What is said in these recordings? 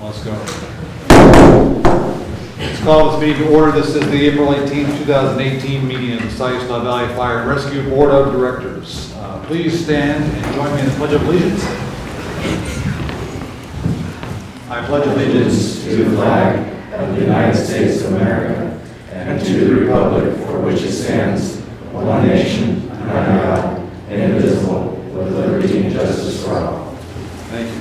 Let's go. Let's call this meeting to order. This is the April 18th, 2018 meeting of the Siuslaw Valley Fire and Rescue Board of Directors. Please stand and join me in the Pledge of Allegiance. I pledge allegiance to the flag of the United States of America and to the republic for which it stands, one nation, under God, indivisible, with liberty and justice for all. Thank you.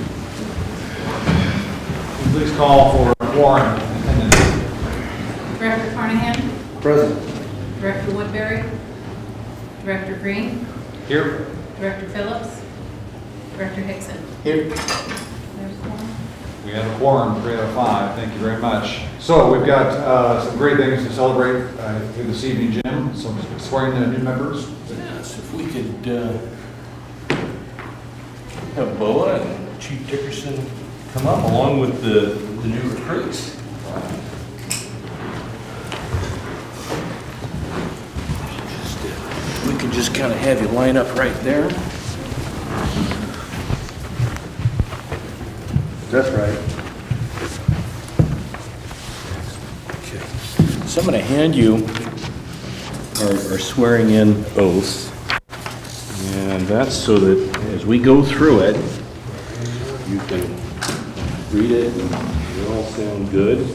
Please call for quorum attendance. Director Carnahan? Present. Director Woodbury? Director Green? Here. Director Phillips? Director Hickson? Here. There's one. We have a quorum, 3 out of 5. Thank you very much. So we've got some great things to celebrate here this evening, Jim. Some swearing in new members. Yes, if we could have Boa and Chief Dickerson come up along with the new recruits. We could just kind of have you line up right there. That's right. Okay. So I'm going to hand you our swearing in oaths. And that's so that as we go through it, you can read it and they all sound good.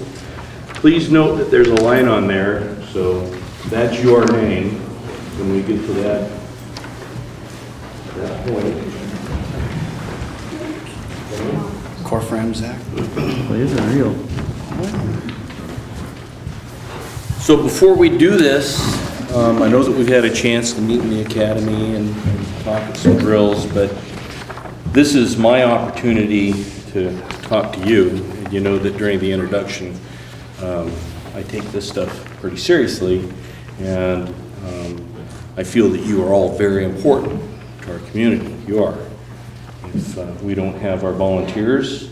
Please note that there's a line on there, so that's your name when we get to that point. Corfram, Zach? So before we do this, I know that we've had a chance to meet in the academy and talk at some drills, but this is my opportunity to talk to you. And you know that during the introduction, I take this stuff pretty seriously, and I feel that you are all very important to our community. You are. If we don't have our volunteers,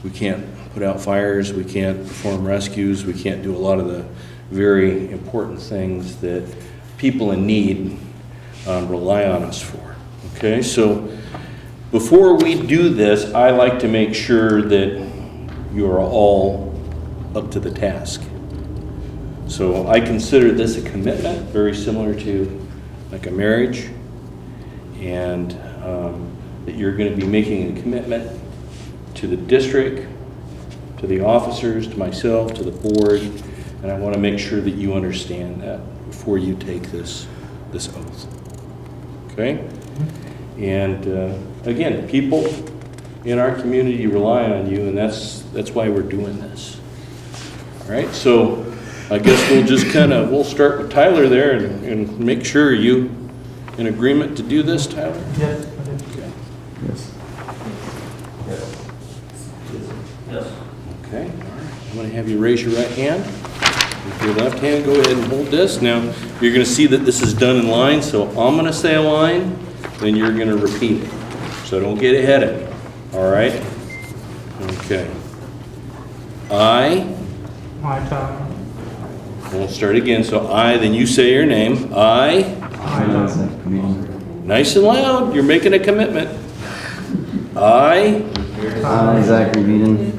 we can't put out fires, we can't perform rescues, we can't do a lot of the very important things that people in need rely on us for. Okay, so before we do this, I like to make sure that you are all up to the task. So I consider this a commitment, very similar to like a marriage, and that you're going to be making a commitment to the district, to the officers, to myself, to the board, and I want to make sure that you understand that before you take this oath. Okay? And again, people in our community rely on you, and that's why we're doing this. All right, so I guess we'll start with Tyler there and make sure you in agreement to do this, Tyler? Yes. Okay. Yes. Yes. Okay, all right. I'm going to have you raise your right hand. With your left hand, go ahead and hold this. Now, you're going to see that this is done in line, so I'm going to say a line, then you're going to repeat it. So don't get ahead of me, all right? Okay. I, Tyler. we'll start again. So I, then you say your name. I, nice and loud, you're making a commitment. I Zach Reedon,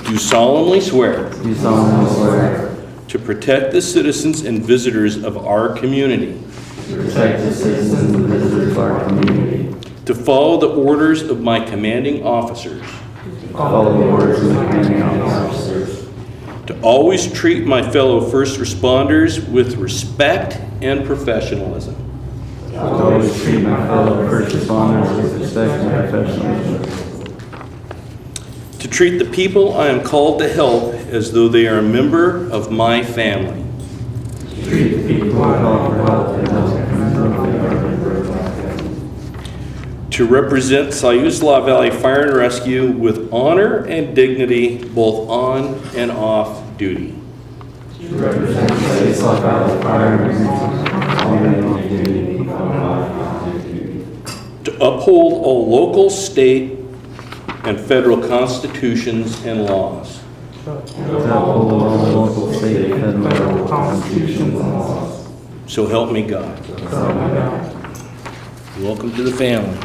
do solemnly swear do solemnly swear to protect the citizens and visitors of our community, to protect the citizens and visitors of our community, to follow the orders of my commanding officers, follow the orders of the commanding officers, to always treat my fellow first responders with respect and professionalism, to always treat my fellow first responders with respect and professionalism, to treat the people I am called to help as though they are a member of my family, to treat the people who call for help as though they are a member of my family, to represent Siuslaw Valley Fire and Rescue with honor and dignity both on and off duty, to represent Siuslaw Valley Fire and Rescue on and off duty, to uphold all local, state, and federal constitutions and laws, to uphold all local, state, and federal constitutions and laws. so help me God. Welcome to the family.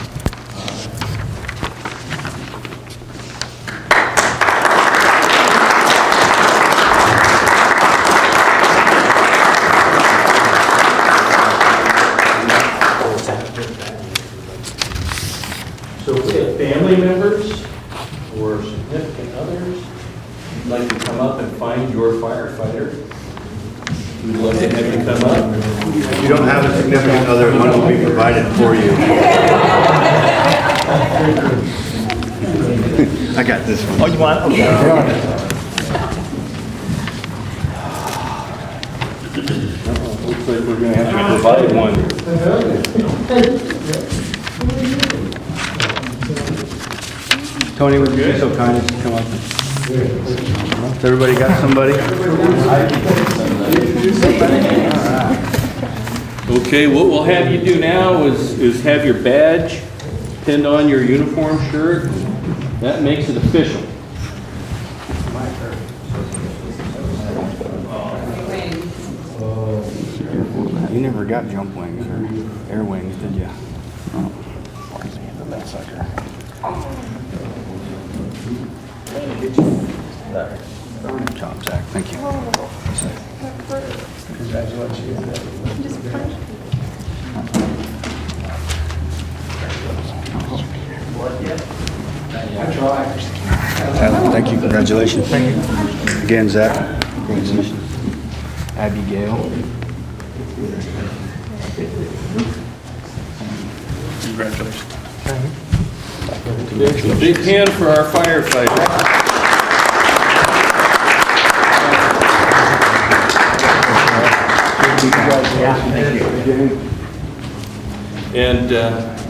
or significant others, if you'd like to come up and find your firefighter, we'd love to have you come up. If you don't have a significant other, one will be provided for you. I got this one. Oh, you want? Okay. Looks like we're going to have to provide one. Tony, would you be so kind as to come up? Has everybody got somebody? Okay, what we'll have you do now is have your badge pinned on your uniform shirt. That makes it official. You never got jump wings or air wings, did you? That sucker. Good job, Zach. Thank you. Thank you. Congratulations. Thank you. Again, Zach. Congratulations. Abigail. Congratulations. A big hand for our firefighter. And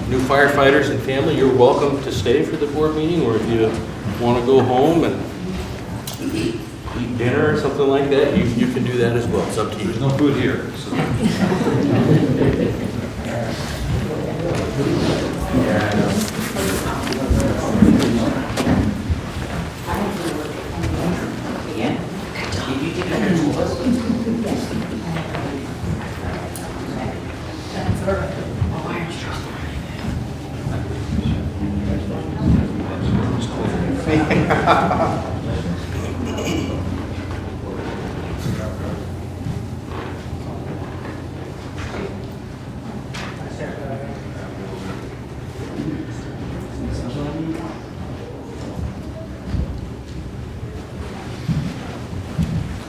new firefighters and family, you're welcome to stay for the board meeting, or if you want to go home and eat dinner or something like that, you can do that as well. It's up to you. There's no food here, so.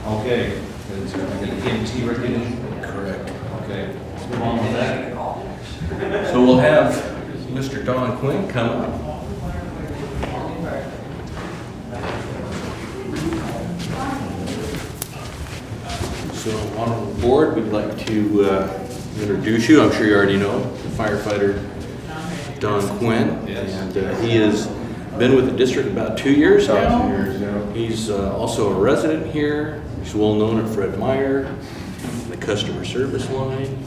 Okay, is there an EMT recognition? Correct. Okay, let's move on with that. So we'll have Mr. Don Quinn come up. So on the board, we'd like to introduce you. I'm sure you already know the firefighter Don Quinn. Yes. And he has been with the district about 2 years now. He's also a resident here. He's well known at Fred Meyer, the customer service line.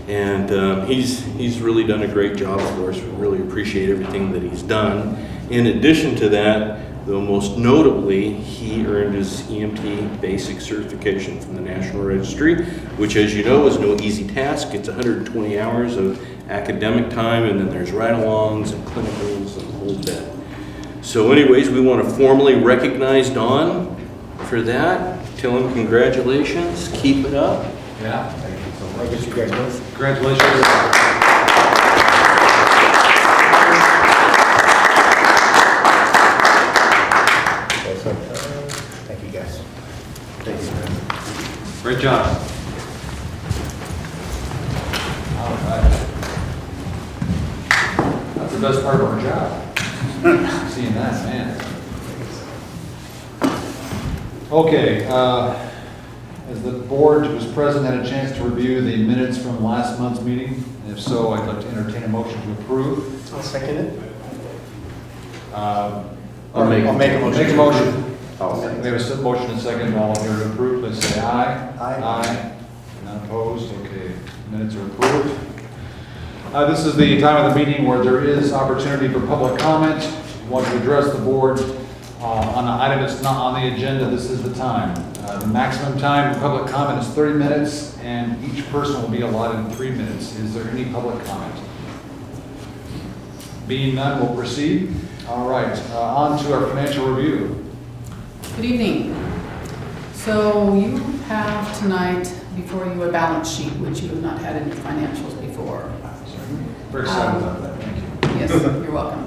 And he's really done a great job for us. We really appreciate everything that he's done. In addition to that, though most notably, he earned his EMT basic certification from the National Registry, which, as you know, is no easy task. It's 120 hours of academic time, and then there's ride-alongs and clinicals and the whole bit. So anyways, we want to formally recognize Don for that. Tell him congratulations. Keep it up. Yeah, thank you so much. I guess you guys both. Congratulations. Thank you, guys. Thank you. Great job. All right. That's the best part of our job. Seeing that, man. Okay, as the board who was present had a chance to review the minutes from last month's meeting, and if so, I'd like to entertain a motion to approve. I'll second it. I'll make a motion. Make a motion. We have a motion and second. All in favor to approve, please say aye. Aye. None opposed. Okay, minutes are approved. This is the time of the meeting where there is opportunity for public comment. If you want to address the board on an item that's not on the agenda, this is the time. The maximum time for public comment is 30 minutes, and each person will be allotted 3 minutes. Is there any public comment? Being none, we'll proceed. All right, on to our financial review. Good evening. So you have tonight before you a balance sheet, which you have not had in your financials before. Very excited about that, thank you. Yes, you're welcome.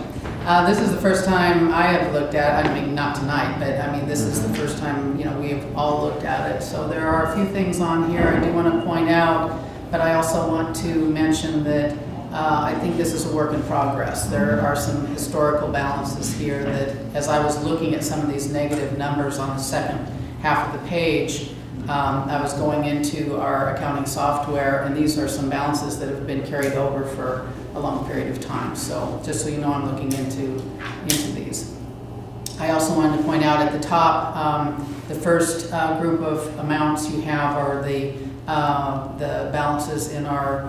This is the first time I have looked at, I mean, not tonight, but I mean, this is the first time, we have all looked at it. So there are a few things on here I do want to point out, but I also want to mention that I think this is a work in progress. There are some historical balances here that, as I was looking at some of these negative numbers on the second half of the page, I was going into our accounting software, and these are some balances that have been carried over for a long period of time. So just so you know, I'm looking into these. I also wanted to point out at the top, the first group of amounts you have are the balances in our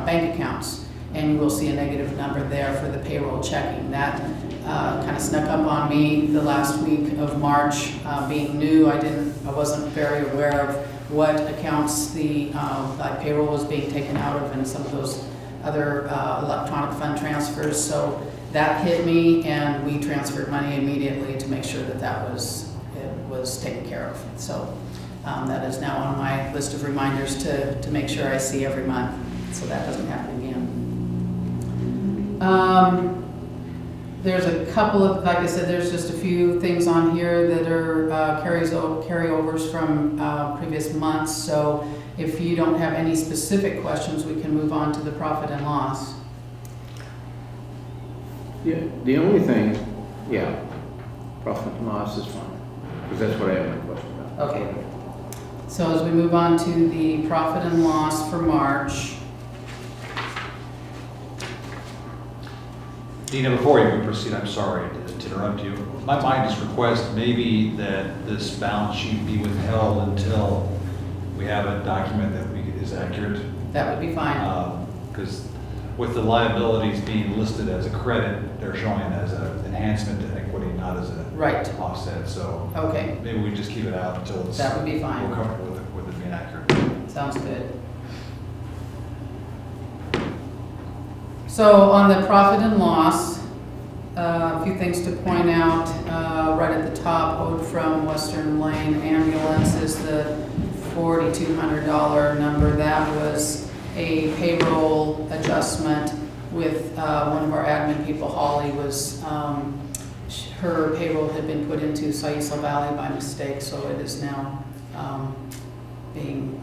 bank accounts, and you will see a negative number there for the payroll checking. That kind of snuck up on me the last week of March. Being new, I wasn't very aware of what accounts the payroll was being taken out of and some of those other electronic fund transfers. So that hit me, and we transferred money immediately to make sure that was taken care of. So that is now on my list of reminders to make sure I see every month, so that doesn't happen again. There's a couple of, like I said, there's just a few things on here that are carryovers from previous months. So if you don't have any specific questions, we can move on to the profit and loss. Yeah, the only thing, profit and loss is fine, because that's what I have my question about. Okay. So as we move on to the profit and loss for March. Dina, before you proceed, I'm sorry to interrupt you. My mind just request maybe that this balance sheet be withheld until we have a document that is accurate. That would be fine. Because with the liabilities being listed as a credit, they're showing as an enhancement to equity, not as a Right. offset. So Okay, maybe we just keep it out until it's that would be fine. we're comfortable with it being accurate. Sounds good. So on the profit and loss, a few things to point out. Right at the top, owed from Western Lane Ambulance is the $4,200 number. That was a payroll adjustment with one of our admin people, Holly, was her payroll had been put into Saisal Valley by mistake, so it is now being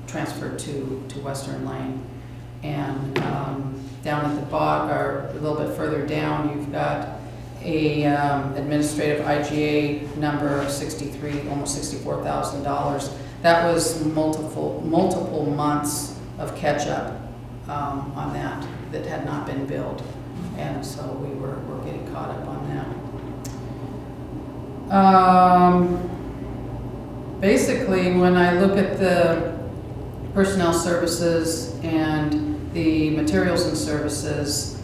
transferred to Western Lane. And down at the bottom, or a little bit further down, you've got a administrative IGA number of almost $64,000. That was multiple months of catch up on that had not been billed, and so we're getting caught up on that. Basically, when I look at the personnel services and the materials and services,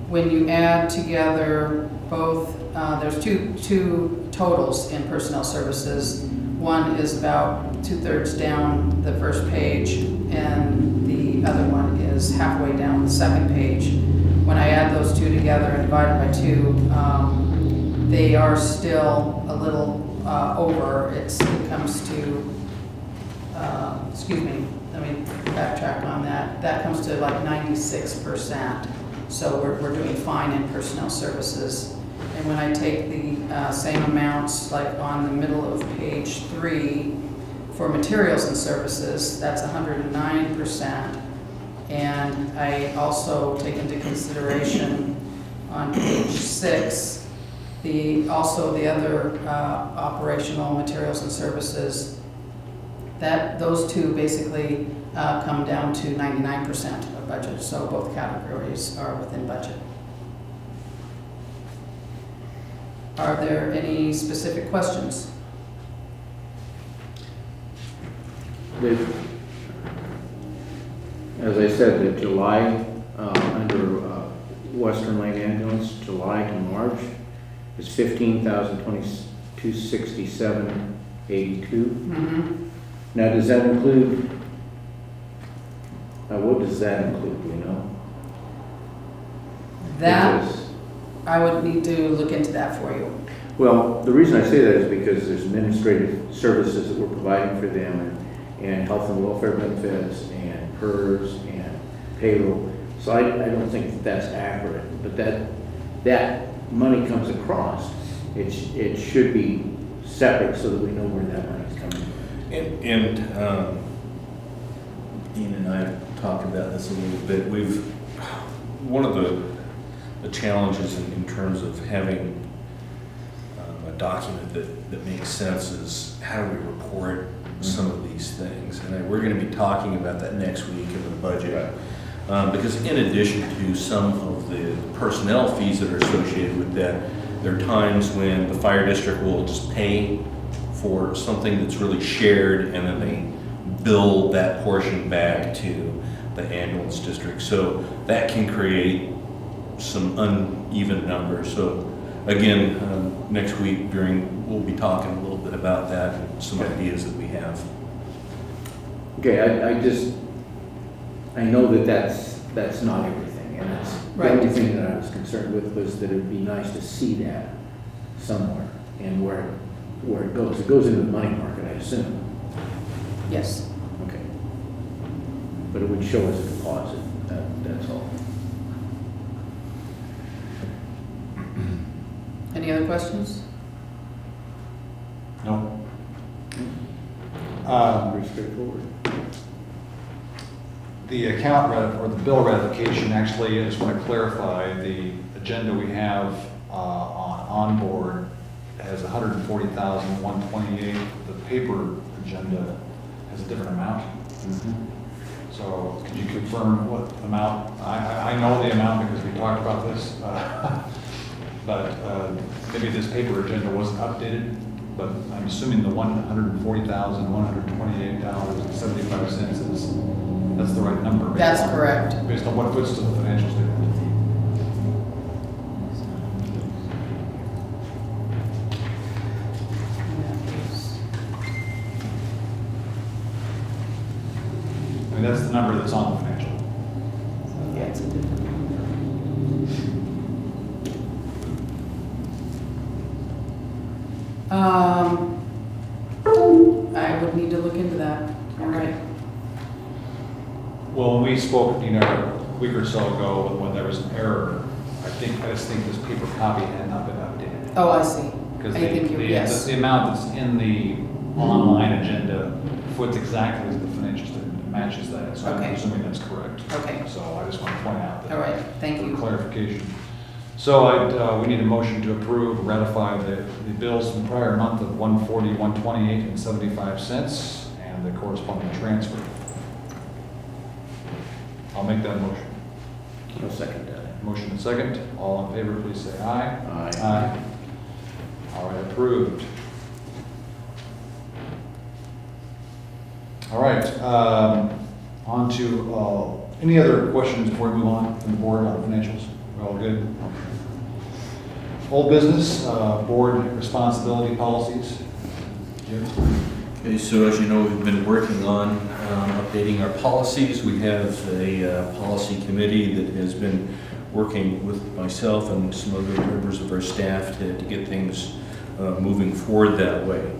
when you add together both, there's two totals in personnel services. One is about 2/3 down the first page, and the other one is halfway down the second page. When I add those two together and divide it by 2, they are still a little over. It comes to, let me backtrack on that. That comes to like 96%. So we're doing fine in personnel services. And when I take the same amounts, like on the middle of page 3, for materials and services, that's 109%. And I also take into consideration on page 6, the other operational materials and services, that those two basically come down to 99% of budget. So both categories are within budget. Are there any specific questions? As I said, the July, under Western Lane Ambulance, July to March is $15,022.67.82. Mm-hmm. Now, does that include, what does that include, do you know? That, Because- I would need to look into that for you. Well, the reason I say that is because there's administrative services that we're providing for them, and health and welfare benefits, and PERS, and payroll. So I don't think that that's accurate, but that money comes across. It should be separate so that we know where that money's coming from. And Dean and I have talked about this a little bit. One of the challenges in terms of having a document that makes sense is how do we report some of these things? And we're going to be talking about that next week in the budget. Because in addition to some of the personnel fees that are associated with that, there are times when the fire district will just pay for something that's really shared, and then they bill that portion back to the ambulance district. So that can create some uneven numbers. So again, next week we'll be talking a little bit about that and some ideas that we have. Okay, I know that that's not everything, and that's the Right. only thing that I was concerned with was that it'd be nice to see that somewhere and where it goes. It goes into the money market, I assume. Yes. Okay. But it would show as a deposit, that's all. Any other questions? No. Pretty straightforward. The or the bill ratification, actually, I just want to clarify, the agenda we have on board has 140,128. The paper agenda has a different amount. So could you confirm what amount? I know the amount because we talked about this, but maybe this paper agenda wasn't updated, but I'm assuming the $140,128.75 that's the right number. That's correct. Based on what it puts to the financial statement. I mean, that's the number that's on the financial. Yeah, it's a different I would need to look into that. All right. Well, when we spoke, a week or so ago, when there was an error, I just think this paper copy had not been updated. Oh, I see. Because I think yes. the amount that's in the online agenda fits exactly as the financial statement, it matches that, so I'm Okay. assuming that's correct. Okay. So I just want to point out that. All right, thank For you. clarification. So we need a motion to approve, ratify the bills from the prior month of 140, 128 and 75 cents, and the corresponding transfer. I'll make that motion. I'll second that. Motion and second. All in favor, please say aye. Aye. All right, approved. All right, on to, any other questions before we move on from the board on financials? We're all good? Old business, board responsibility policies. Jim? Okay, so as you know, we've been working on updating our policies. We have a policy committee that has been working with myself and some other members of our staff to get things moving forward that way.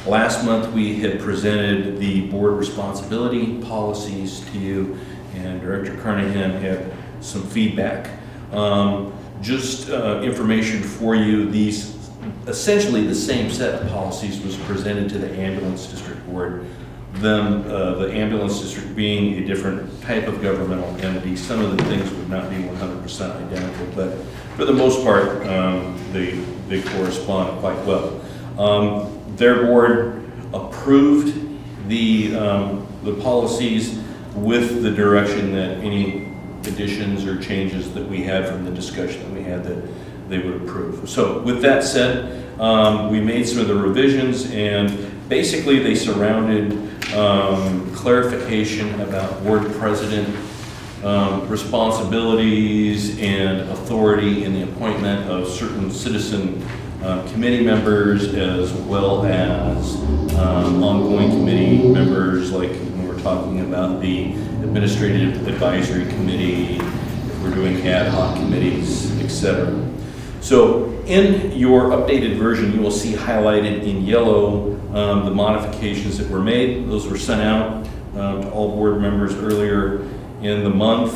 Last month, we had presented the board responsibility policies to you, and Director Carnahan had some feedback. Just information for you, these essentially the same set of policies was presented to the ambulance district board. The ambulance district being a different type of governmental entity, some of the things would not be 100% identical, but for the most part, they correspond quite well. Their board approved the policies with the direction that any additions or changes that we had from the discussion that we had that they would approve. So with that said, we made some of the revisions, and basically they surrounded clarification about board president responsibilities and authority in the appointment of certain citizen committee members, as well as ongoing committee members, like when we're talking about the administrative advisory committee, if we're doing ad hoc committees, etc. So in your updated version, you will see highlighted in yellow the modifications that were made. Those were sent out to all board members earlier, in the month.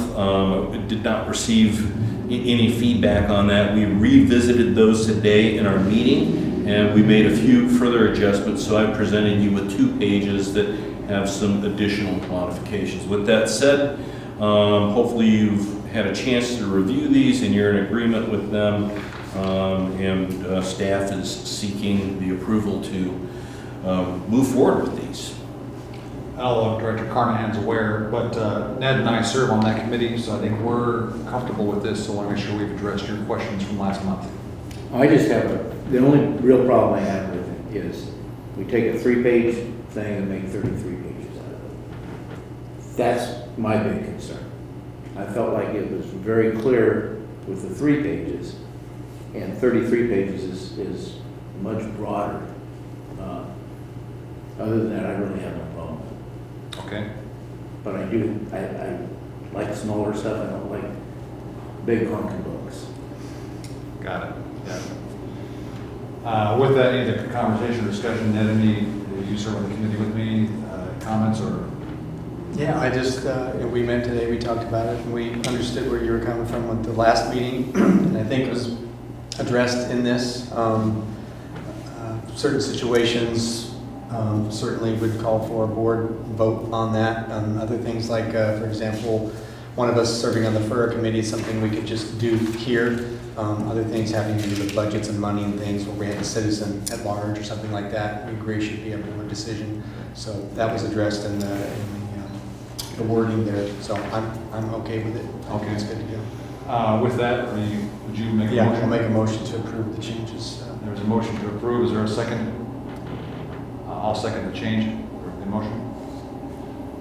Did not receive any feedback on that. We revisited those today in our meeting, and we made a few further adjustments, so I presented you with 2 pages that have some additional modifications. With that said, hopefully you've had a chance to review these and you're in agreement with them, and staff is seeking the approval to move forward with these. I don't know if Director Carnahan's aware, but Ned and I serve on that committee, so I think we're comfortable with this, so I want to make sure we've addressed your questions from last month. I just have the only real problem I have with it is we take a 3-page thing and make 33 pages out of it. That's my big concern. I felt like it was very clear with the 3 pages, and 33 pages is much broader. Other than that, I really have no problem with it. Okay. But I like smaller stuff. I don't like big honking books. Got it. Yeah. With that, any other conversation or discussion, Ned, you serve on the committee with me, comments or? Yeah, I just, we met today, we talked about it, and we understood where you were coming from with the last meeting, and I think it was addressed in this. Certain situations certainly would call for a board vote on that. Other things like, for example, one of us serving on the FERA committee is something we could just do here. Other things having to do with budgets and money and things where we have a citizen at large or something like that, we agree should be a board decision. So that was addressed in the wording there. So I'm okay with it. Okay. It's good to go. With that, would you make a Yeah, motion? I'll make a motion to approve the changes. There's a motion to approve. Is there a second? I'll second the change, or the motion.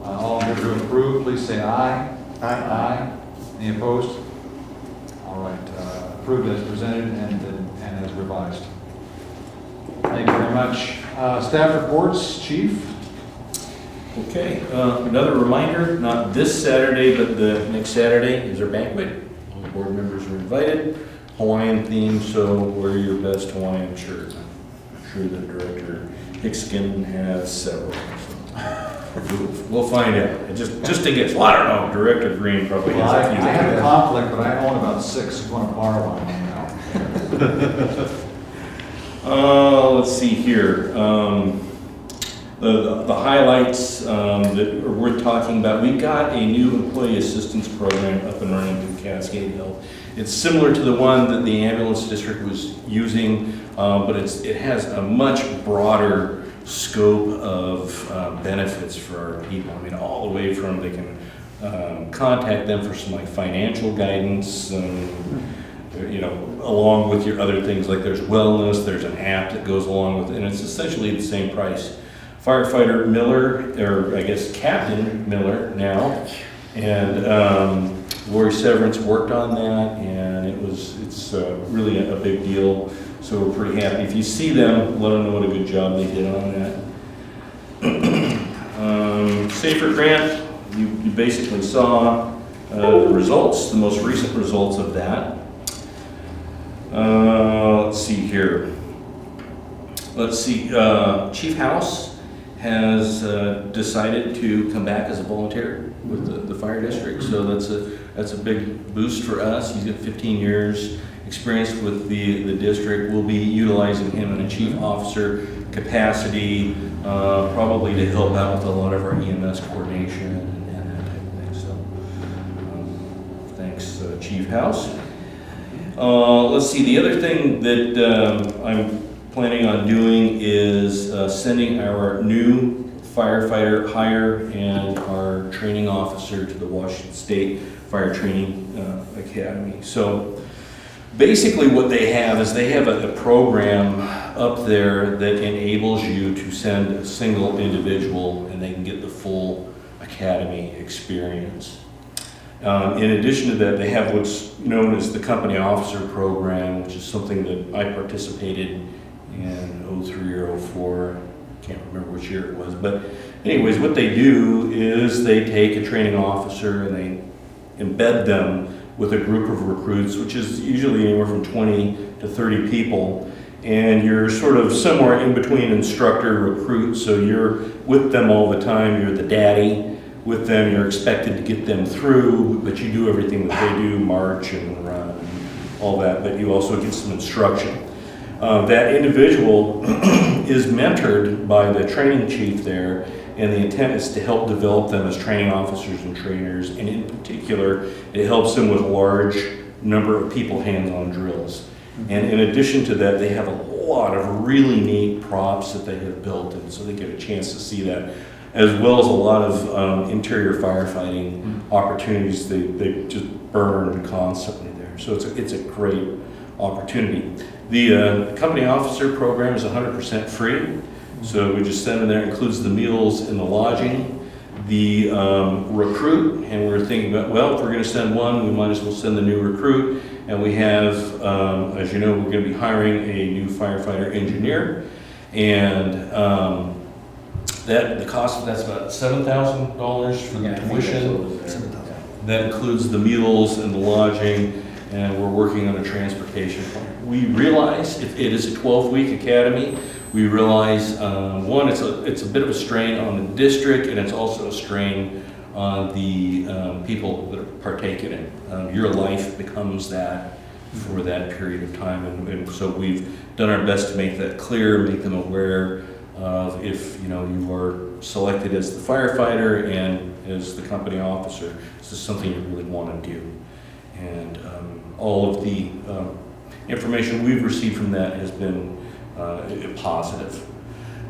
All in favor to approve, please say aye. Aye. Any opposed? All right, approved as presented and as revised. Thank you very much. Staff reports, Chief? Okay, another reminder, not this Saturday, but the next Saturday is our banquet. All the board members are invited. Hawaiian theme, so wear your best Hawaiian shirt. I'm sure that Director Hickskin has several. So we'll find out. Just to get, well, I don't know, Director Green probably has I a few. have a conflict, but I own about 6. If you want to borrow one now. Let's see here. The highlights that are worth talking about, we've got a new employee assistance program up and running through Cascade Health. It's similar to the one that the ambulance district was using, but it has a much broader scope of benefits for our people. I mean, all the way from they can contact them for some like financial guidance, along with your other things like there's wellness, there's an app that goes along with it, and it's essentially the same price. Firefighter Miller, or I guess Captain Miller now, and Lori Severance worked on that, and it's really a big deal. So we're pretty happy. If you see them, let them know what a good job they did on that. Safer Grant, you basically saw the results, the most recent results of that. Let's see here. Let's see. Chief House has decided to come back as a volunteer with the fire district, so that's a big boost for us. He's got 15 years experience with the district. We'll be utilizing him in a chief officer capacity, probably to help out with a lot of our EMS coordination and that type of thing. So thanks, Chief House. Let's see, the other thing that I'm planning on doing is sending our new firefighter hire and our training officer to the Washington State Fire Training Academy. So basically what they have is they have a program up there that enables you to send a single individual and they can get the full academy experience. In addition to that, they have what's known as the company officer program, which is something that I participated in 03 or 04. Can't remember which year it was, but anyways, what they do is they take a training officer and they embed them with a group of recruits, which is usually anywhere from 20 to 30 people, and you're sort of somewhere in between instructor recruit, so you're with them all the time. You're the daddy with them. You're expected to get them through, but you do everything that they do, march and run and all that, but you also get some instruction. That individual is mentored by the training chief there, and the intent is to help develop them as training officers and trainers, and in particular, it helps them with a large number of people hands-on drills. And in addition to that, they have a lot of really neat props that they have built, and so they get a chance to see that, as well as a lot of interior firefighting opportunities. They just burn constantly there. So it's a great opportunity. The company officer program is 100% free. So we just send them there, includes the meals and the lodging. The recruit, and we're thinking about, well, if we're going to send one, we might as well send the new recruit. And we have, as you know, we're going to be hiring a new firefighter engineer. And the cost of that's about $7,000 for the tuition. That includes the meals and the lodging, and we're working on a transportation plan. We realize it is a 12-week academy. We realize, one, it's a bit of a strain on the district, and it's also a strain on the people that are partaking in it. Your life becomes that for that period of time, and so we've done our best to make that clear, make them aware of if you are selected as the firefighter and as the company officer, this is something you really want to do. And all of the information we've received from that has been positive.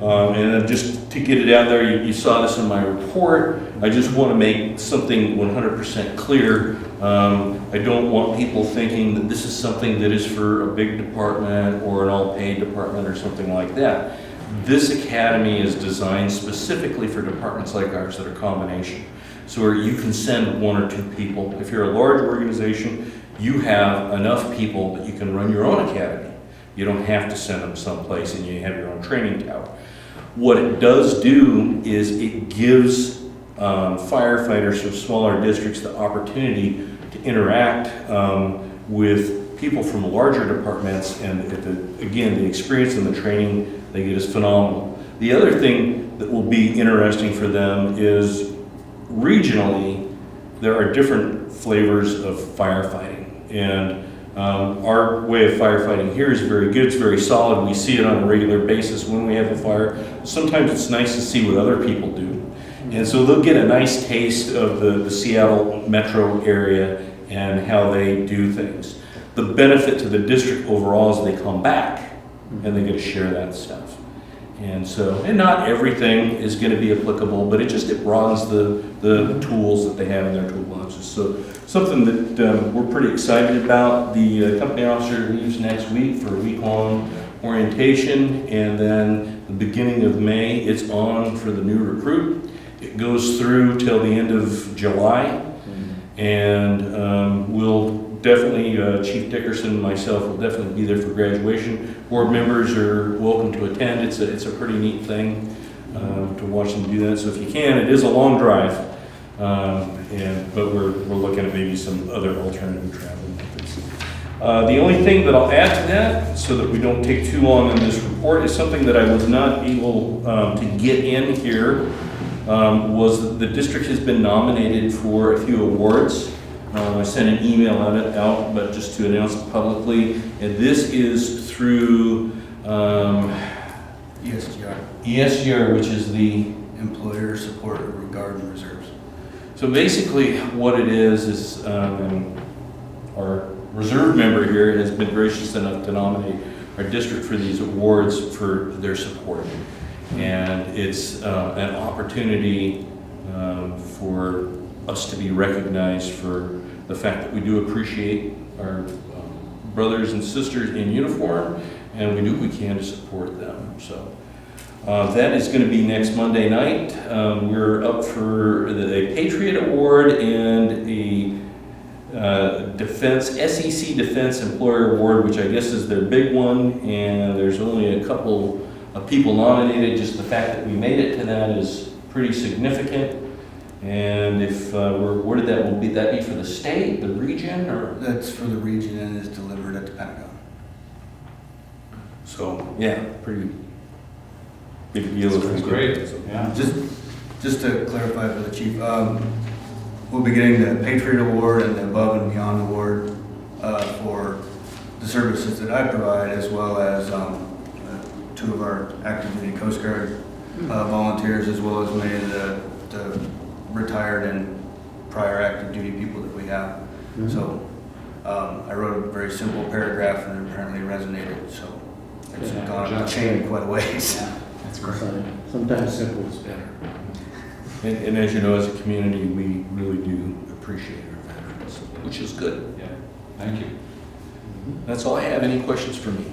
And then just to get it out there, you saw this in my report, I just want to make something 100% clear. I don't want people thinking that this is something that is for a big department or an all-paid department or something like that. This academy is designed specifically for departments like ours that are combination. So where you can send one or two people. If you're a large organization, you have enough people that you can run your own academy. You don't have to send them someplace and you have your own training tower. What it does do is it gives firefighters from smaller districts the opportunity to interact with people from larger departments, and again, the experience and the training they get is phenomenal. The other thing that will be interesting for them is regionally, there are different flavors of firefighting, and our way of firefighting here is very good. It's very solid. We see it on a regular basis when we have a fire. Sometimes it's nice to see what other people do. And so they'll get a nice taste of the Seattle metro area and how they do things. The benefit to the district overall is they come back and they get to share that stuff. And so, and not everything is going to be applicable, but it broadens the tools that they have in their toolboxes. So something that we're pretty excited about. The company officer leaves next week for a week-long orientation, and then the beginning of May, it's on for the new recruit. It goes through till the end of July, and we'll definitely, Chief Dickerson and myself will definitely be there for graduation. Board members are welcome to attend. It's a pretty neat thing to watch them do that. So if you can, it is a long drive, but we're looking at maybe some other alternative travel methods. The only thing that I'll add to that, so that we don't take too long in this report, is something that I was not able to get in here, was that the district has been nominated for a few awards. I sent an email out, but just to announce it publicly, and this is through ESGR, which is the Employer Support Regard and Reserves. So basically what it is our reserve member here has been gracious enough to nominate our district for these awards for their support. And it's an opportunity for us to be recognized for the fact that we do appreciate our brothers and sisters in uniform, and we do what we can to support them. So that is going to be next Monday night. We're up for a Patriot Award and a SEC Defense Employer Award, which I guess is their big one, and there's only a couple of people nominated. Just the fact that we made it to that is pretty significant. And if where did that will be? That be for the state, the region, or? That's for the region and is delivered at the Pentagon. So yeah, pretty big deal. That's great. Yeah. Just Just to clarify for the chief, we'll be getting the Patriot Award and the Above and Beyond Award for the services that I provide, as well as 2 of our active duty Coast Guard volunteers, as well as many of the retired and prior active duty people that we have. So I wrote a very simple paragraph and it apparently resonated, so it's gone on the chain quite a ways. That's great. Sometimes simple is better. And as you know, as a community, we really do appreciate our veterans, which is good. Yeah, thank you. That's all I have. Any questions for me?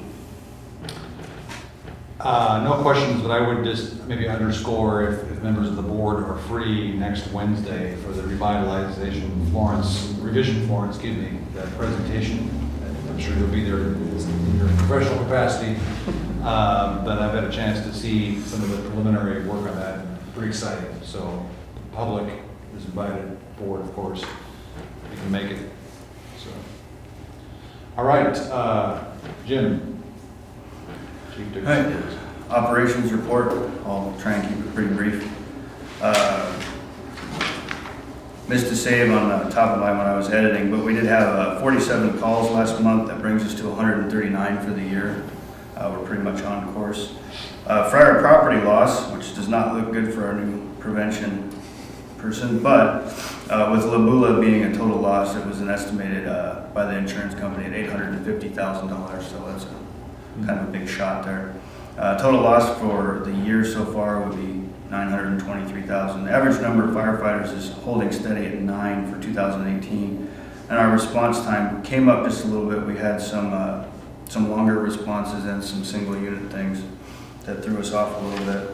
No questions, but I would just maybe underscore if members of the board are free next Wednesday for the revision Florence, that presentation. I'm sure you'll be there in your professional capacity, but I've had a chance to see some of the preliminary work on that. Pretty exciting. So the public is invited forward, of course, if you can make it. So, all right, Jim. Chief Dick. All right. Operations report, I'll try and keep it pretty brief. Missed a save on the top of mine when I was editing, but we did have 47 calls last month. That brings us to 139 for the year. We're pretty much on course. Friar property loss, which does not look good for our new prevention person, but with Labula being a total loss, it was an estimated by the insurance company at $850,000, so that's kind of a big shot there. Total loss for the year so far would be $923,000. The average number of firefighters is holding steady at 9 for 2018, and our response time came up just a little bit. We had some longer responses and some single unit things that threw us off a little bit.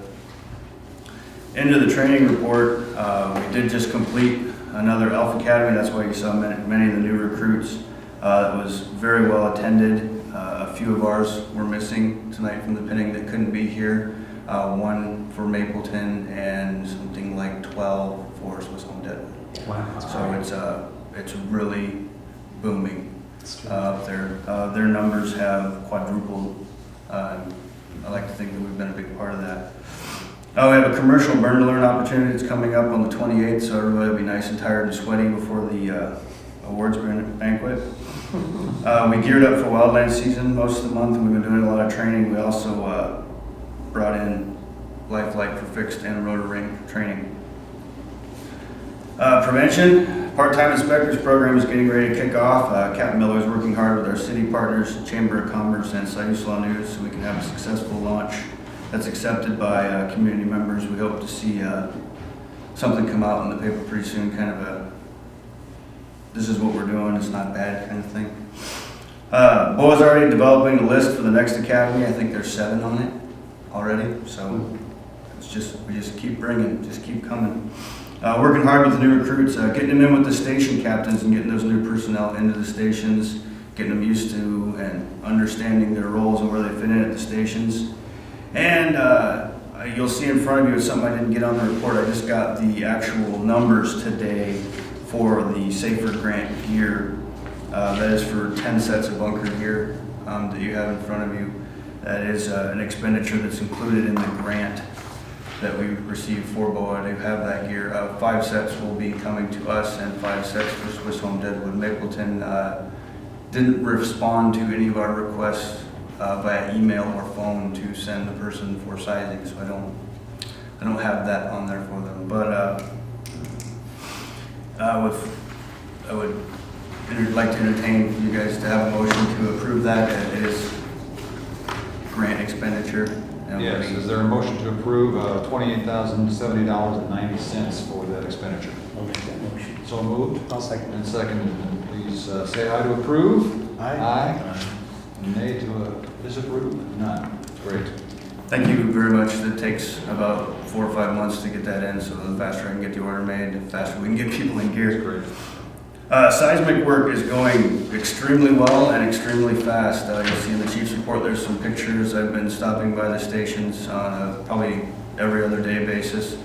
Into the training report, we did just complete another Elf Academy. That's why you saw many of the new recruits. It was very well attended. A few of ours were missing tonight from the pinning that couldn't be here. One for Mapleton and something like 12 for Swiss Home Deadwood. Wow. So it's really booming up there. Their numbers have quadrupled. I like to think that we've been a big part of that. We have a commercial burn to learn opportunity that's coming up on the 28th, so everybody will be nice and tired and sweaty before the awards banquet. We geared up for wildland season most of the month, and we've been doing a lot of training. We also brought in Life Flight for fixed and rotor ring training. Prevention, part-time inspectors program is getting ready to kick off. Captain Miller is working hard with our city partners, Chamber of Commerce and Sayusla News, so we can have a successful launch that's accepted by community members. We hope to see something come out in the paper pretty soon, kind of this is what we're doing, it's not bad kind of thing. Bo's already developing a list for the next academy. I think there's 7 on it already, so we just keep bringing, just keep coming. Working hard with the new recruits, getting them in with the station captains and getting those new personnel into the stations, getting them used to and understanding their roles and where they fit in at the stations. And you'll see in front of you is something I didn't get on the report. I just got the actual numbers today for the Safer Grant gear. That is for 10 sets of bunker gear that you have in front of you. That is an expenditure that's included in the grant that we received for BOA to have that gear. 5 sets will be coming to us and 5 sets for Swiss Home Deadwood. Mapleton didn't respond to any of our requests via email or phone to send the person for sizing, so I don't have that on there for them. But I would like to entertain you guys to have a motion to approve that. It is grant expenditure. Yes, is there a motion to approve $28,070.90 for that expenditure? I'll make that motion. So moved. I'll second. And seconded. Please say aye to approve. Aye. Aye. Nay to disapprove? None. Great. Thank you very much. It takes about 4 or 5 months to get that in, so the faster I can get the order made, the faster we can get people in gear. Great. Seismic work is going extremely well and extremely fast. You'll see in the chief's report there's some pictures. I've been stopping by the stations on a probably every other day basis.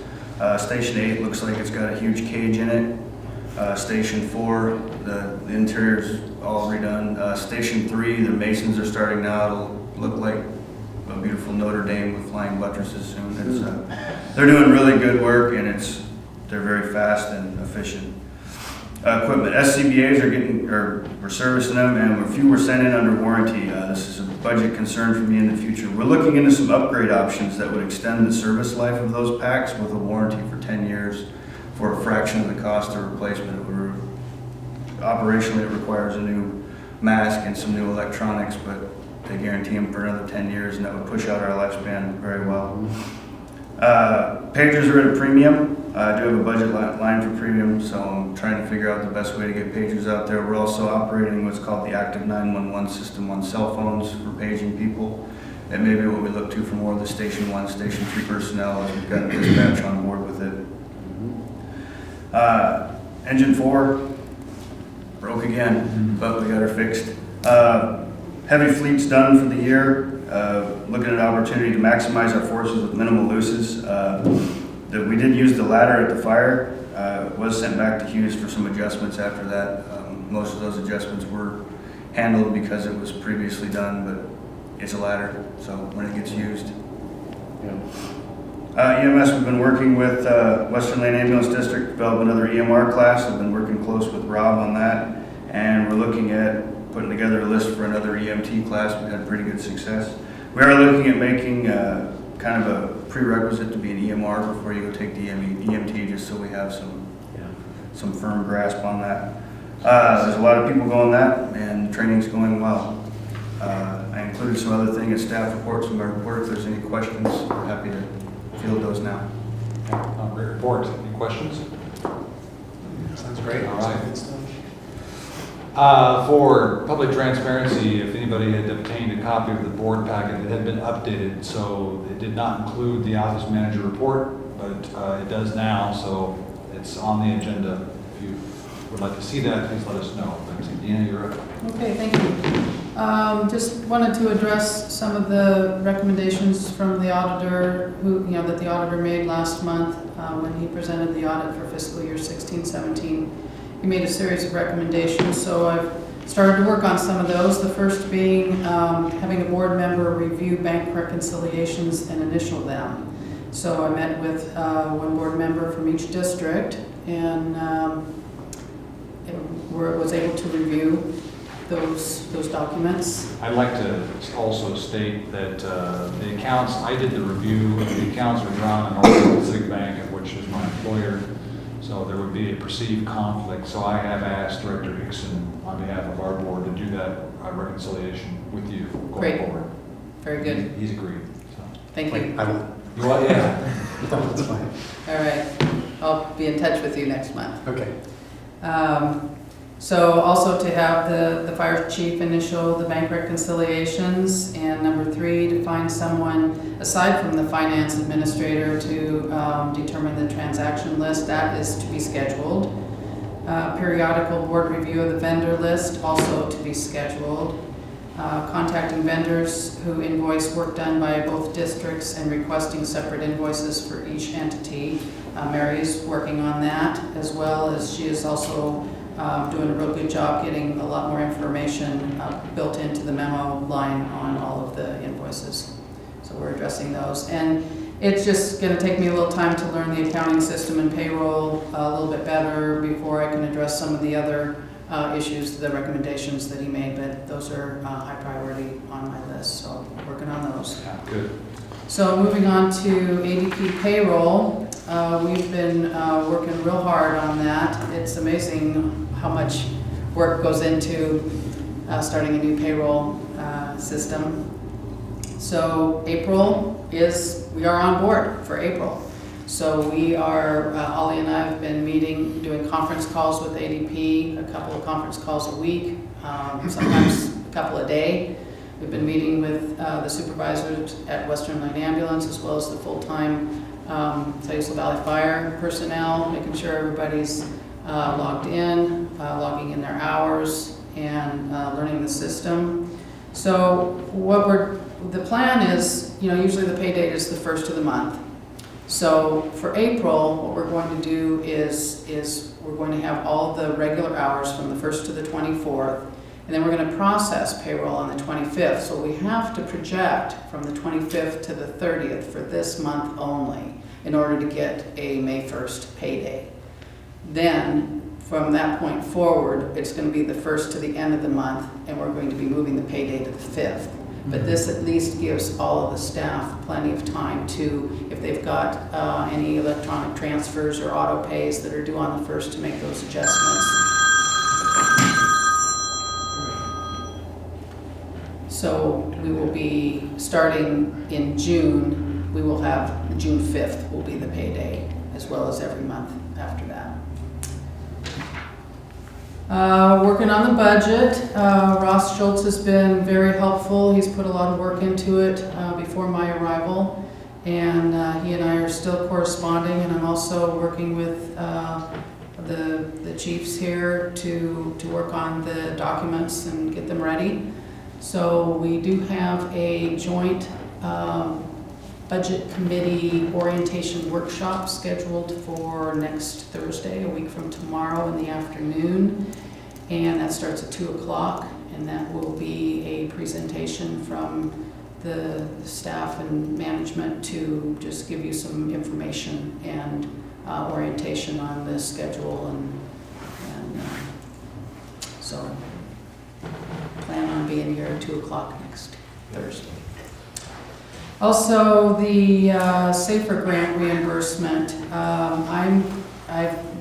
Station 8 looks like it's got a huge cage in it. Station 4, the interior's all redone. Station 3, the masons are starting now. It'll look like a beautiful Notre Dame with flying buttresses soon. They're doing really good work, and they're very fast and efficient. Equipment, SCBA's we're servicing them, and a few were sent in under warranty. This is a budget concern for me in the future. We're looking into some upgrade options that would extend the service life of those packs with a warranty for 10 years for a fraction of the cost of replacement. Operationally, it requires a new mask and some new electronics, but they guarantee them for another 10 years, and that would push out our lifespan very well. Pagers are at a premium. I do have a budget line for premium, so I'm trying to figure out the best way to get pagers out there. We're also operating what's called the Active 911 system on cell phones for paging people. That may be what we look to for more of the Station 1, Station 3 personnel, as we've got dispatch on board with it. Engine 4 broke again, but we got her fixed. Heavy fleet's done for the year. Looking at an opportunity to maximize our forces with minimal losses. We did use the ladder at the fire. It was sent back to Hughes for some adjustments after that. Most of those adjustments were handled because it was previously done, but it's a ladder, so when it gets used. EMS, we've been working with Western Lane Ambulance District, develop another EMR class. I've been working close with Rob on that, and we're looking at putting together a list for another EMT class. We've had pretty good success. We are looking at making kind of a prerequisite to be an EMR before you go take the EMT, just so we have some firm grasp on that. There's a lot of people going that, and the training's going well. I included some other things in staff reports in my report. If there's any questions, we're happy to field those now. Great report. Any questions? Sounds great. All right. For public transparency, if anybody had obtained a copy of the board packet, it had been updated, so it did not include the office manager report, but it does now, so it's on the agenda. If you would like to see that, please let us know. Deanna, you're up. Okay, thank you. Just wanted to address some of the recommendations from the auditor that the auditor made last month when he presented the audit for fiscal year 16-17. He made a series of recommendations, so I've started to work on some of those. The first being having a board member review bank reconciliations and initial them. So I met with one board member from each district and was able to review those documents. I'd like to also state that the accounts, I did the review, the accounts were drawn in North Pacific Bank, which is my employer, so there would be a perceived conflict. So I have asked Director Hickson on behalf of our board to do that reconciliation with you going forward. Very good. He's agreed. So. Thank you. I will. You what? Yeah. That's fine. All right. I'll be in touch with you next month. Okay. So also to have the fire chief initial the bank reconciliations, and number 3, to find someone aside from the finance administrator to determine the transaction list. That is to be scheduled. Periodical board review of the vendor list, also to be scheduled. Contacting vendors who invoice work done by both districts and requesting separate invoices for each entity. Mary's working on that, as well as she is also doing a real good job getting a lot more information built into the memo line on all of the invoices. So we're addressing those. And it's just going to take me a little time to learn the accounting system and payroll a little bit better before I can address some of the other issues, the recommendations that he made, but those are high priority on my list, so working on those. Yeah, good. So moving on to ADP payroll, we've been working real hard on that. It's amazing how much work goes into starting a new payroll system. So we are on board for April. So we are, Ollie and I have been doing conference calls with ADP, a couple of conference calls a week, sometimes a couple a day. We've been meeting with the supervisors at Western Lane Ambulance, as well as the full-time Sayula Valley Fire personnel, making sure everybody's logged in, logging in their hours, and learning the system. So the plan is, usually the pay date is the 1st of the month. So for April, what we're going to do is we're going to have all the regular hours from the 1st to the 24th, And then we're going to process payroll on the 25th. So we have to project from the 25th to the 30th for this month only in order to get a May 1st payday. Then, from that point forward, it's going to be the 1st to the end of the month, and we're going to be moving the payday to the 5th. But this at least gives all of the staff plenty of time to, if they've got any electronic transfers or auto pays that are due on the 1st, to make those adjustments. So we will be starting in June, we will have June 5th will be the payday, as well as every month after that. Working on the budget. Ross Schultz has been very helpful. He's put a lot of work into it before my arrival. And he and I are still corresponding, and I'm also working with the chiefs here to work on the documents and get them ready. So we do have a joint budget committee orientation workshop scheduled for next Thursday, a week from tomorrow in the afternoon. And that starts at 2 o'clock, and that will be a presentation from the staff and management to just give you some information and orientation on the schedule, and so plan on being here at 2 o'clock next Thursday. Also, the SAFER grant reimbursement.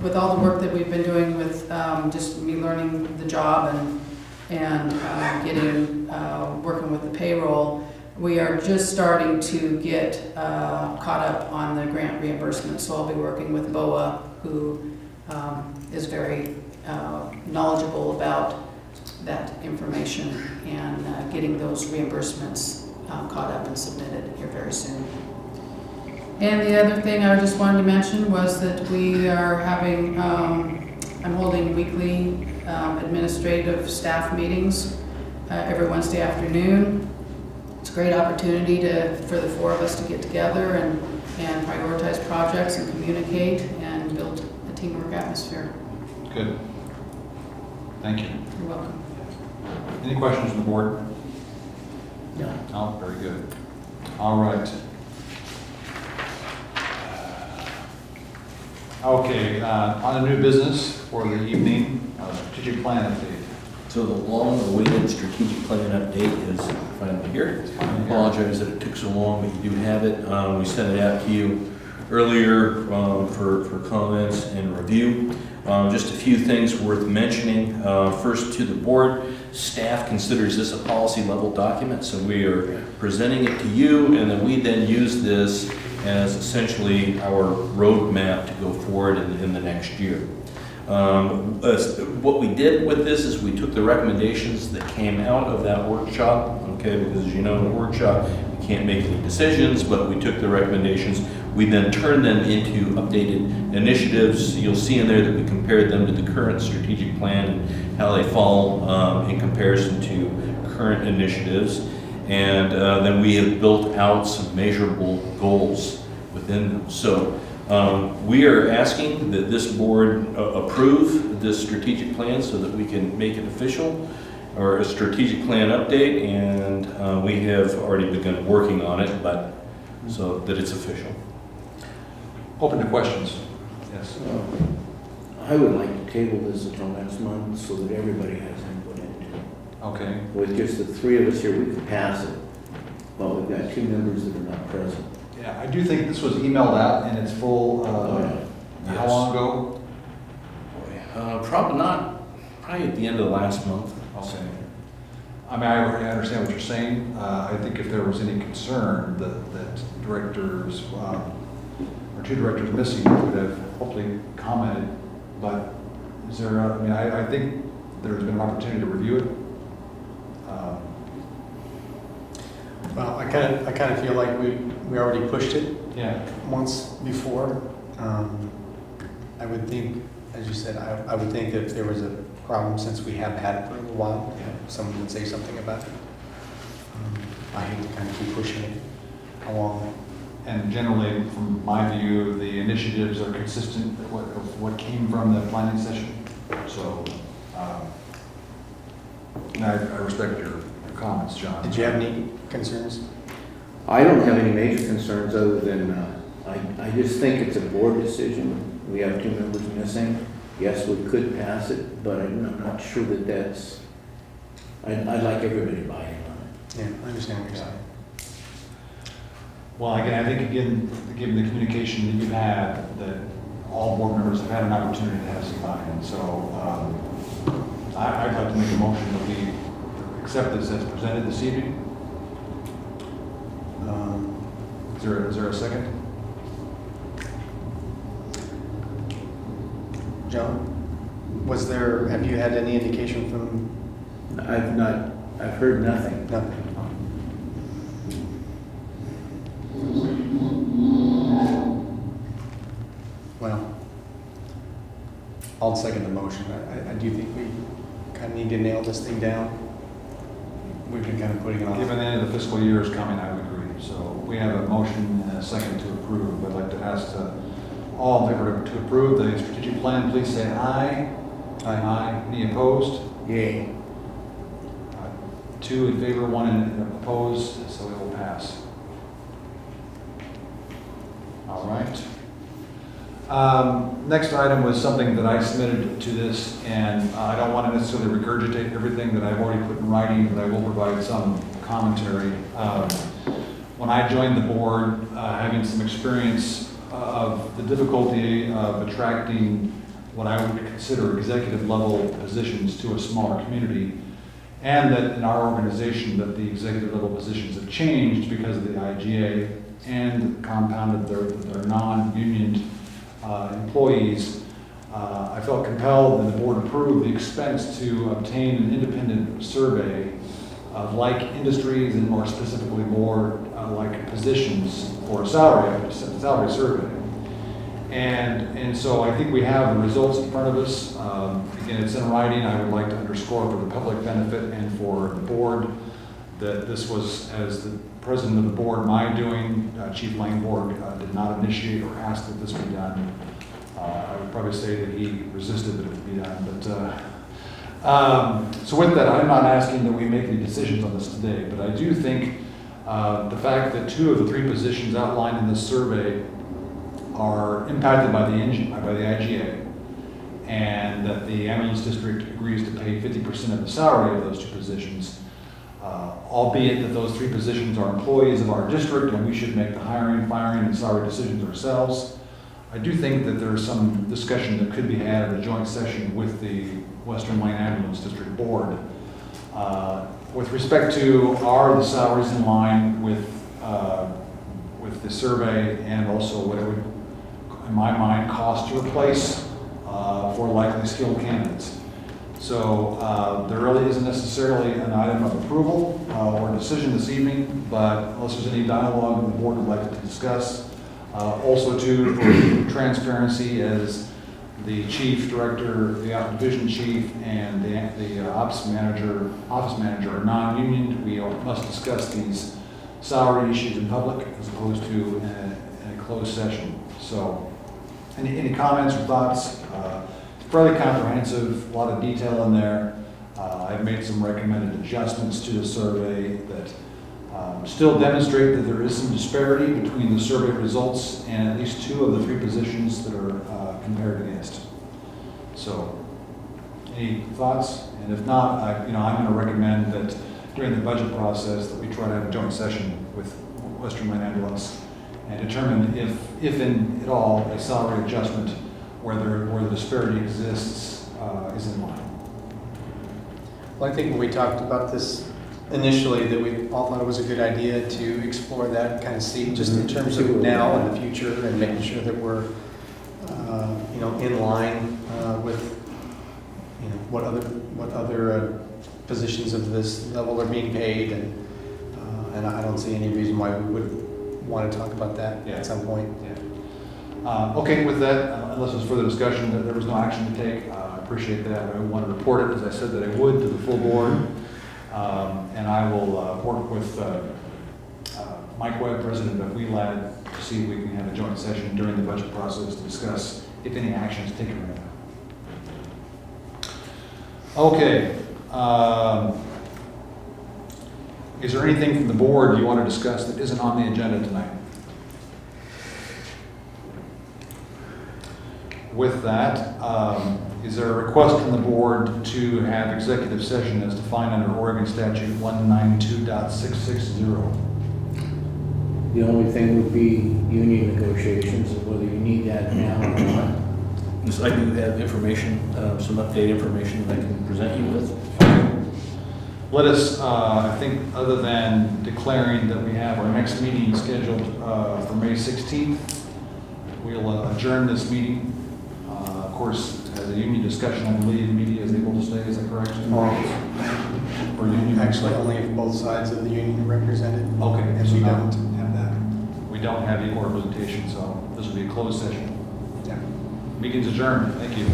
With all the work that we've been doing with just me learning the job and getting working with the payroll, we are just starting to get caught up on the grant reimbursement. So I'll be working with BOA, who is very knowledgeable about that information, and getting those reimbursements caught up and submitted here very soon. And the other thing I just wanted to mention was that we are having, I'm holding weekly administrative staff meetings every Wednesday afternoon. It's a great opportunity for the four of us to get together and prioritize projects and communicate and build a teamwork atmosphere. Good. Thank you. You're welcome. Any questions from the board? No. Oh, very good. All right. Okay, on the new business for the evening, strategic plan update. So the long-awaited strategic plan update is finally here. I apologize that it took so long, but you do have it. We sent it out to you earlier for comments and review. Just a few things worth mentioning. First, to the board, staff considers this a policy level document, so we are presenting it to you, and then we use this as essentially our roadmap to go forward in the next year. What we did with this is we took the recommendations that came out of that workshop, okay, because as you know, in a workshop, we can't make any decisions, but we took the recommendations. We then turned them into updated initiatives. You'll see in there that we compared them to the current strategic plan and how they fall in comparison to current initiatives. And then we have built out some measurable goals within them. So we are asking that this board approve this strategic plan so that we can make it official, or a strategic plan update, and we have already begun working on it, but so that it's official. Open to questions. Yes. I would like to table this until next month so that everybody has input into it. Okay. With just the three of us here, we can pass it, but we've got two members that are not present. Yeah, I do think this was emailed out and it's full, Yeah. how long ago? Probably at the end of the last month. Okay. I mean, I understand what you're saying. I think if there was any concern that directors, or two directors missing, would have hopefully commented, but is there, I think there's been an opportunity to review it. Well, I kind of feel like we already pushed it Yeah. once before. I would think, as you said, I would think that if there was a problem, since we have had it for a little while, someone would say something about it. I hate to kind of keep pushing it along. And generally, from my view, the initiatives are consistent with what came from the planning session. So, And I respect your comments, John. Did you have any concerns? I don't have any major concerns other than, I just think it's a board decision. We have 2 members missing. Yes, we could pass it, but I'm not sure that that's, I'd like everybody to buy in on it. Yeah, I understand what you're saying. Well, again, I think again, given the communication that you've had, that all board members have had an opportunity to have some buy-in. So I'd like to make a motion that we accept this as presented this evening. Is there a second? John, have you had any indication from? I've heard nothing. Nothing. Well, I'll second the motion. I do think we kind of need to nail this thing down. We've been kind of putting it off. Given the end of the fiscal year is coming, I would agree. So we have a motion and a second to approve. I'd like to ask all in favor to approve the strategic plan, please say aye. Aye. Any opposed? Yay. 2 in favor, 1 opposed, so it will pass. All right. Next item was something that I submitted to this, and I don't want to necessarily regurgitate everything that I've already put in writing, but I will provide some commentary. When I joined the board, having some experience of the difficulty of attracting what I would consider executive level positions to a smaller community, and that in our organization that the executive level positions have changed because of the IGA and compounded their non-union employees, I felt compelled and the board approved the expense to obtain an independent survey of like industries and more specifically more like positions for a salary survey. And so I think we have the results in front of us. Again, it's in writing. I would like to underscore for the public benefit and for the board that this was, as the president of the board, my doing. Chief Langborg did not initiate or ask that this be done. I would probably say that he resisted that it be done. But so with that, I'm not asking that we make any decisions on this today, but I do think the fact that 2 of the 3 positions outlined in this survey are impacted by the IGA, and that the ambulance district agrees to pay 50% of the salary of those 2 positions, albeit that those 3 positions are employees of our district and we should make the hiring, firing, and salary decisions ourselves. I do think that there's some discussion that could be had at a joint session with the Western Wayne Ambulance District Board. With respect to are the salaries in line with the survey, and also what it would, in my mind, cost to replace for likely skilled candidates. So there really isn't necessarily an item of approval or decision this evening, but unless there's any dialogue the board would like to discuss. Also too, for transparency, as the chief director, the division chief, and the office manager are non-union, we must discuss these salary issues in public as opposed to in a closed session. So any comments or thoughts? It's fairly comprehensive, a lot of detail in there. I've made some recommended adjustments to the survey that still demonstrate that there is some disparity between the survey results and at least 2 of the 3 positions that are compared against. So, any thoughts? And if not, I'm going to recommend that during the budget process that we try to have a joint session with Western Wayne Ambulance and determine if in at all a salary adjustment where the disparity exists is in line. Well, I think when we talked about this initially, that we all thought it was a good idea to explore that, kind of see just in terms of now and the future, and making sure that we're in line with what other positions of this level are being paid, and I don't see any reason why we would want to talk about that at some point. Yeah. Okay, with that, unless there's further discussion, that there was no action to take, I appreciate that. I want to report it, as I said that I would, to the full board. And I will work with Mike Webb, president of WELAD, to see if we can have a joint session during the budget process to discuss if any action is taken right now. Okay, Is there anything from the board you want to discuss that isn't on the agenda tonight? With that, is there a request from the board to have executive session as defined under Oregon Statute 192.660? The only thing would be union negotiations, and whether you need that now or not. Yes, I do have information, some updated information that I can present you with. Let us, I think, other than declaring that we have our next meeting scheduled for May 16th, we'll adjourn this meeting. Of course, as a union discussion, I believe the media is able to stay, is that correct? Or union? Actually, only if both sides of the union are represented. Okay, And so we now- don't have that. We don't have equal representation, so this will be a closed session. Yeah. Meeting's adjourned. Thank you.